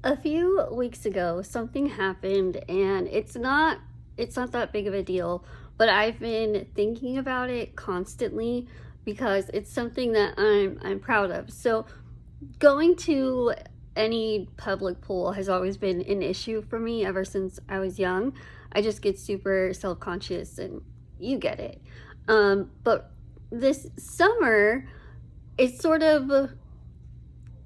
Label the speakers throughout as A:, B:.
A: A few weeks ago, something happened and it's not that big of a deal, but I've been thinking about it constantly because it's something that I'm proud of. So, going to any public pool has always been an issue for me ever since I was young. I just get super self-conscious and you get it. But this summer it sort of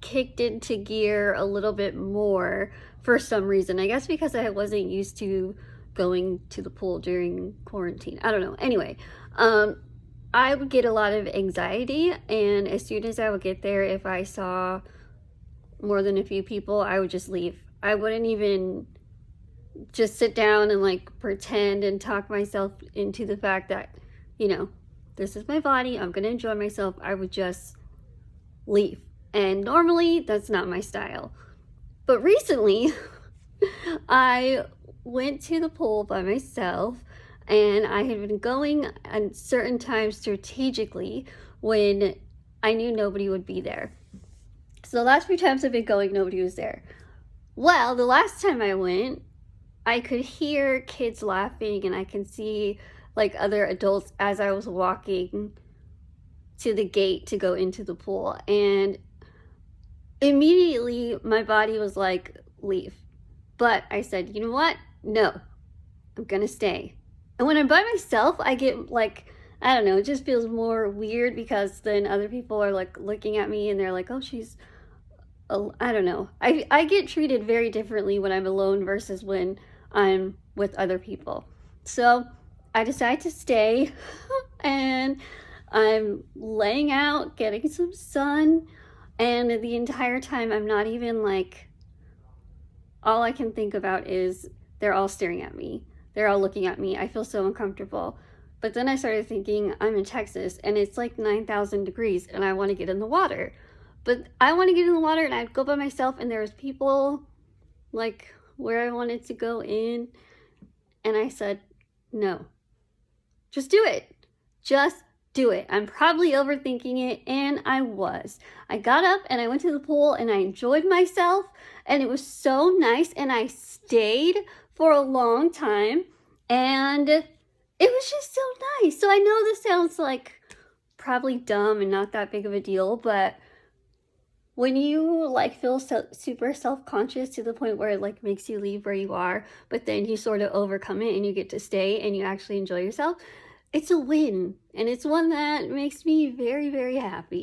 A: kicked into gear a little bit more for some reason. I guess because I wasn't used to going to the pool during quarantine. I don't know. Anyway, I would get a lot of anxiety, and as soon as I would get there, if I saw more than a few people, I would just leave. I wouldn't even just sit down and like pretend and talk myself into the fact that, you know, this is my body, I'm gonna enjoy myself. I would just leave. And normally that's not my style. But recently, I went to the pool by myself and I had been going at certain times strategically when I knew nobody would be there. So the last few times I've been going, nobody was there. Well, the last time I went, I could hear kids laughing and I can see like other adults as I was walking to the gate to go into the pool. And immediately my body was like, leave. But I said, you know what? No, I'm gonna stay. And when I'm by myself, I get like, I don't know, it just feels more weird because then other people are like looking at me and they're like, oh, she's, I don't know. I get treated very differently when I'm alone versus when I'm with other people. So I decide to stay and I'm laying out, getting some sun. And the entire time, I'm not even like, all I can think about is they're all staring at me. They're all looking at me. I feel so uncomfortable. But then I started thinking, I'm in Texas and it's like 9,000 degrees and I want to get in the water. But I want to get in the water and I'd go by myself and there was people like where I wanted to go in. And I said, no, just do it. Just do it. I'm probably overthinking it, and I was. I got up and I went to the pool and I enjoyed myself, and it was so nice, and I stayed for a long time, and it was just so nice. So I know this sounds like probably dumb and not that big of a deal, but when you like feel super self-conscious to the point where it like makes you leave where you are, but then you sort of overcome it and you get to stay and you actually enjoy yourself, it's a win, and it's one that makes me very, very happy.